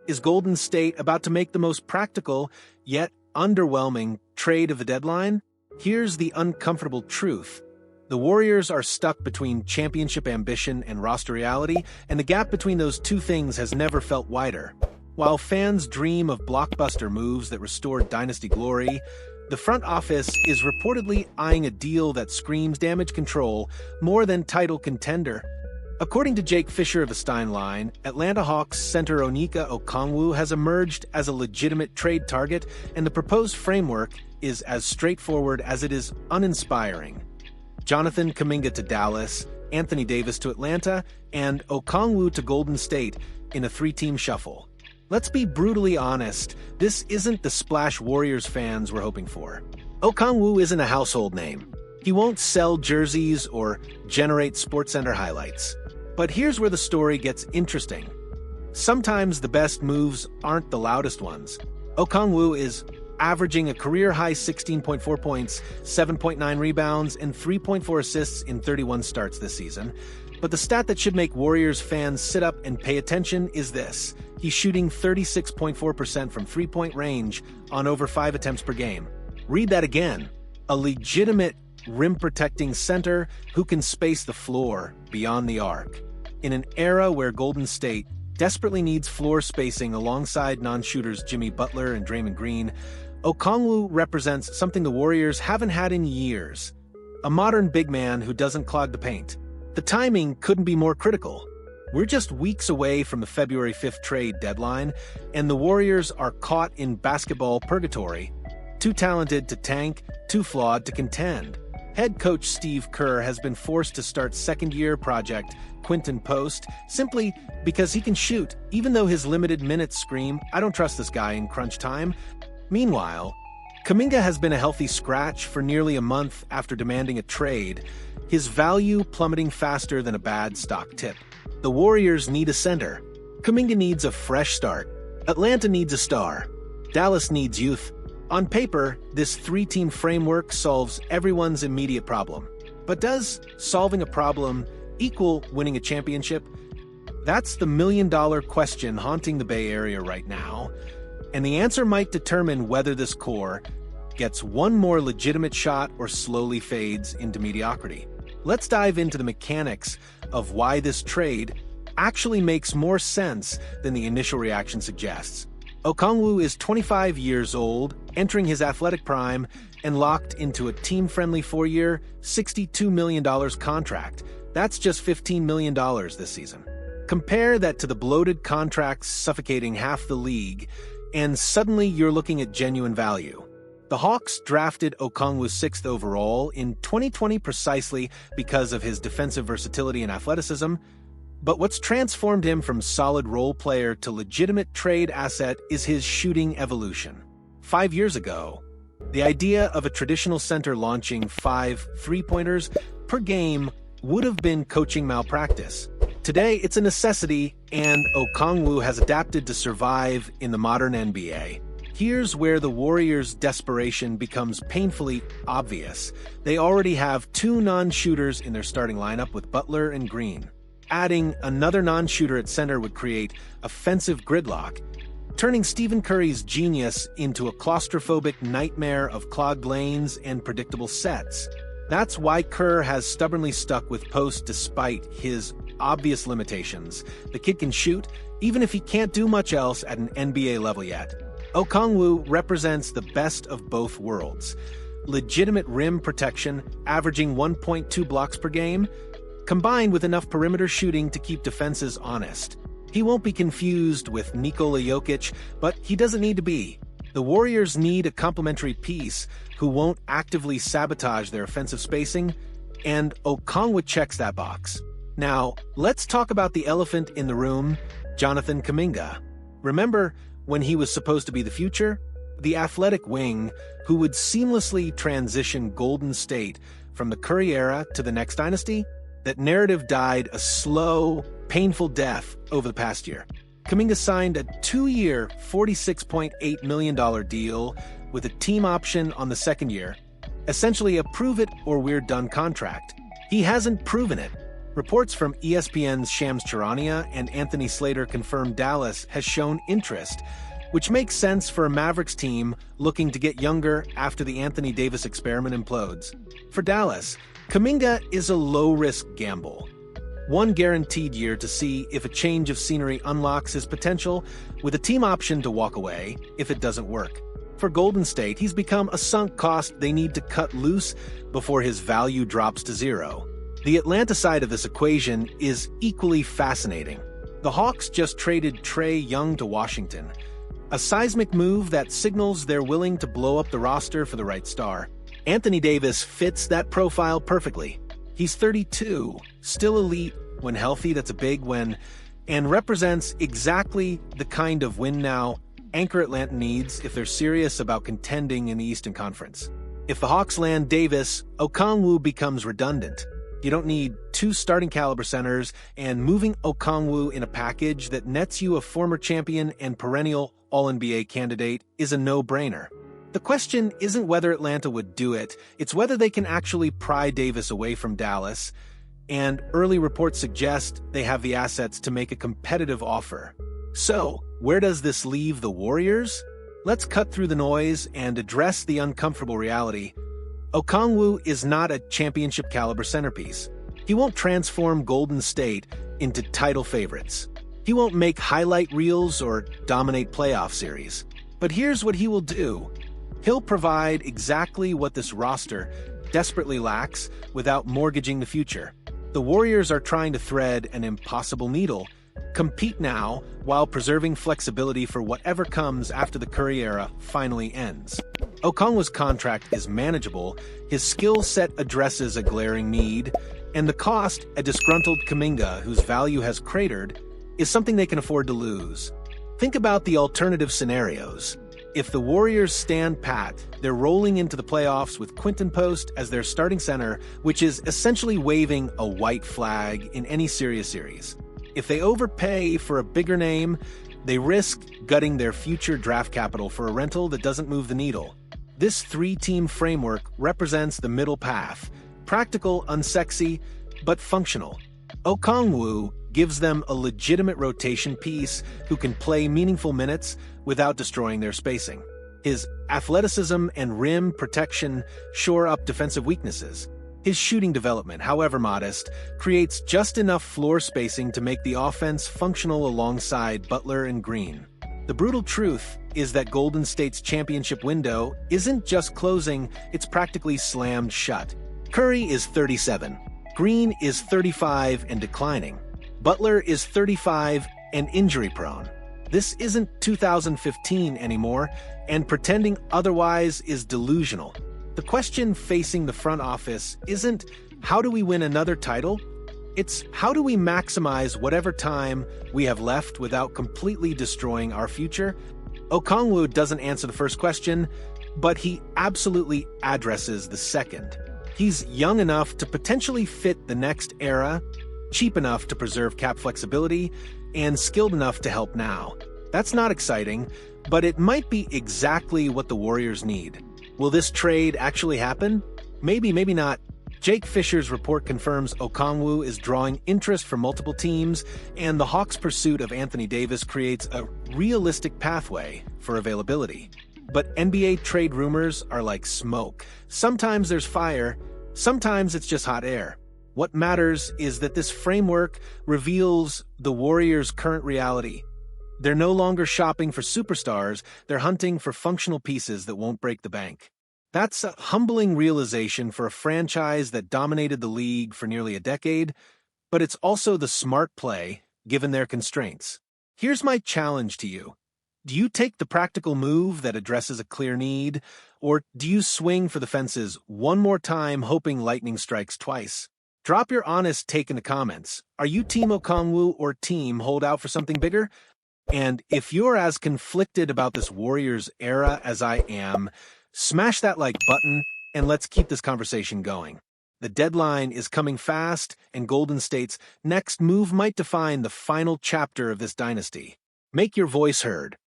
Is Golden State about to make the most practical, yet underwhelming, trade of the deadline? Here's the uncomfortable truth. The Warriors are stuck between championship ambition and roster reality, and the gap between those two things has never felt wider. While fans dream of blockbuster moves that restore dynasty glory, the front office is reportedly eyeing a deal that screams damage control more than title contender. According to Jake Fisher of the Stein Line, Atlanta Hawks center Onyeka Okongwu has emerged as a legitimate trade target, and the proposed framework is as straightforward as it is uninspiring. Jonathan Kuminga to Dallas, Anthony Davis to Atlanta, and Okongwu to Golden State in a three-team shuffle. Let's be brutally honest, this isn't the splash Warriors fans were hoping for. Okongwu isn't a household name. He won't sell jerseys or generate SportsCenter highlights. But here's where the story gets interesting. Sometimes the best moves aren't the loudest ones. Okongwu is averaging a career-high 16.4 points, 7.9 rebounds, and 3.4 assists in 31 starts this season. But the stat that should make Warriors fans sit up and pay attention is this. He's shooting 36.4% from three-point range on over 5 attempts per game. Read that again. A legitimate rim-protecting center who can space the floor beyond the arc. In an era where Golden State desperately needs floor spacing alongside non-shooters Jimmy Butler and Draymond Green, Okongwu represents something the Warriors haven't had in years. A modern big man who doesn't clog the paint. The timing couldn't be more critical. We're just weeks away from the February 5th trade deadline, and the Warriors are caught in basketball purgatory. Too talented to tank, too flawed to contend. Head coach Steve Kerr has been forced to start second-year project Quinton Post simply because he can shoot, even though his limited minutes scream, "I don't trust this guy in crunch time." Meanwhile, Kuminga has been a healthy scratch for nearly a month after demanding a trade, his value plummeting faster than a bad stock tip. The Warriors need a center. Kuminga needs a fresh start. Atlanta needs a star. Dallas needs youth. On paper, this three-team framework solves everyone's immediate problem. But does solving a problem equal winning a championship? That's the million-dollar question haunting the Bay Area right now, and the answer might determine whether this core gets one more legitimate shot or slowly fades into mediocrity. Let's dive into the mechanics of why this trade actually makes more sense than the initial reaction suggests. Okongwu is 25 years old, entering his athletic prime, and locked into a team-friendly 4-year, $62 million contract. That's just $15 million this season. Compare that to the bloated contracts suffocating half the league, and suddenly you're looking at genuine value. The Hawks drafted Okongwu 6th overall in 2020 precisely because of his defensive versatility and athleticism, but what's transformed him from solid role player to legitimate trade asset is his shooting evolution. 5 years ago, the idea of a traditional center launching 5 three-pointers per game would have been coaching malpractice. Today, it's a necessity, and Okongwu has adapted to survive in the modern NBA. Here's where the Warriors' desperation becomes painfully obvious. They already have 2 non-shooters in their starting lineup with Butler and Green. Adding another non-shooter at center would create offensive gridlock, turning Stephen Curry's genius into a claustrophobic nightmare of clogged lanes and predictable sets. That's why Kerr has stubbornly stuck with Post despite his obvious limitations. The kid can shoot, even if he can't do much else at an NBA level yet. Okongwu represents the best of both worlds. Legitimate rim protection, averaging 1.2 blocks per game, combined with enough perimeter shooting to keep defenses honest. He won't be confused with Nikola Jokic, but he doesn't need to be. The Warriors need a complementary piece who won't actively sabotage their offensive spacing, and Okongwu checks that box. Now, let's talk about the elephant in the room, Jonathan Kuminga. Remember when he was supposed to be the future? The athletic wing who would seamlessly transition Golden State from the Curry era to the next dynasty? That narrative died a slow, painful death over the past year. Kuminga signed a 2-year, $46.8 million deal with a team option on the second year, essentially a prove-it-or-we're-done contract. He hasn't proven it. Reports from ESPN's Shams Charania and Anthony Slater confirm Dallas has shown interest, which makes sense for a Mavericks team looking to get younger after the Anthony Davis experiment implodes. For Dallas, Kuminga is a low-risk gamble. One guaranteed year to see if a change of scenery unlocks his potential, with a team option to walk away if it doesn't work. For Golden State, he's become a sunk cost they need to cut loose before his value drops to zero. The Atlanta side of this equation is equally fascinating. The Hawks just traded Trae Young to Washington, a seismic move that signals they're willing to blow up the roster for the right star. Anthony Davis fits that profile perfectly. He's 32, still elite when healthy, that's a big win, and represents exactly the kind of win-now anchor Atlanta needs if they're serious about contending in the Eastern Conference. If the Hawks land Davis, Okongwu becomes redundant. You don't need two starting-caliber centers, and moving Okongwu in a package that nets you a former champion and perennial All-NBA candidate is a no-brainer. The question isn't whether Atlanta would do it, it's whether they can actually pry Davis away from Dallas, and early reports suggest they have the assets to make a competitive offer. So, where does this leave the Warriors? Let's cut through the noise and address the uncomfortable reality. Okongwu is not a championship-caliber centerpiece. He won't transform Golden State into title favorites. He won't make highlight reels or dominate playoff series. But here's what he will do. He'll provide exactly what this roster desperately lacks without mortgaging the future. The Warriors are trying to thread an impossible needle, compete now while preserving flexibility for whatever comes after the Curry era finally ends. Okongwu's contract is manageable, his skill set addresses a glaring need, and the cost, a disgruntled Kuminga whose value has cratered, is something they can afford to lose. Think about the alternative scenarios. If the Warriors stand pat, they're rolling into the playoffs with Quinton Post as their starting center, which is essentially waving a white flag in any serious series. If they overpay for a bigger name, they risk gutting their future draft capital for a rental that doesn't move the needle. This three-team framework represents the middle path, practical, unsexy, but functional. Okongwu gives them a legitimate rotation piece who can play meaningful minutes without destroying their spacing. His athleticism and rim protection shore up defensive weaknesses. His shooting development, however modest, creates just enough floor spacing to make the offense functional alongside Butler and Green. The brutal truth is that Golden State's championship window isn't just closing, it's practically slammed shut. Curry is 37. Green is 35 and declining. Butler is 35 and injury-prone. This isn't 2015 anymore, and pretending otherwise is delusional. The question facing the front office isn't, how do we win another title? It's, how do we maximize whatever time we have left without completely destroying our future? Okongwu doesn't answer the first question, but he absolutely addresses the second. He's young enough to potentially fit the next era, cheap enough to preserve cap flexibility, and skilled enough to help now. That's not exciting, but it might be exactly what the Warriors need. Will this trade actually happen? Maybe, maybe not. Jake Fisher's report confirms Okongwu is drawing interest from multiple teams, and the Hawks' pursuit of Anthony Davis creates a realistic pathway for availability. But NBA trade rumors are like smoke. Sometimes there's fire, sometimes it's just hot air. What matters is that this framework reveals the Warriors' current reality. They're no longer shopping for superstars, they're hunting for functional pieces that won't break the bank. That's a humbling realization for a franchise that dominated the league for nearly a decade, but it's also the smart play, given their constraints. Here's my challenge to you. Do you take the practical move that addresses a clear need, or do you swing for the fences one more time hoping lightning strikes twice? Drop your honest take in the comments. Are you Team Okongwu or Team hold out for something bigger? And if you're as conflicted about this Warriors era as I am, smash that like button and let's keep this conversation going. The deadline is coming fast, and Golden State's next move might define the final chapter of this dynasty. Make your voice heard.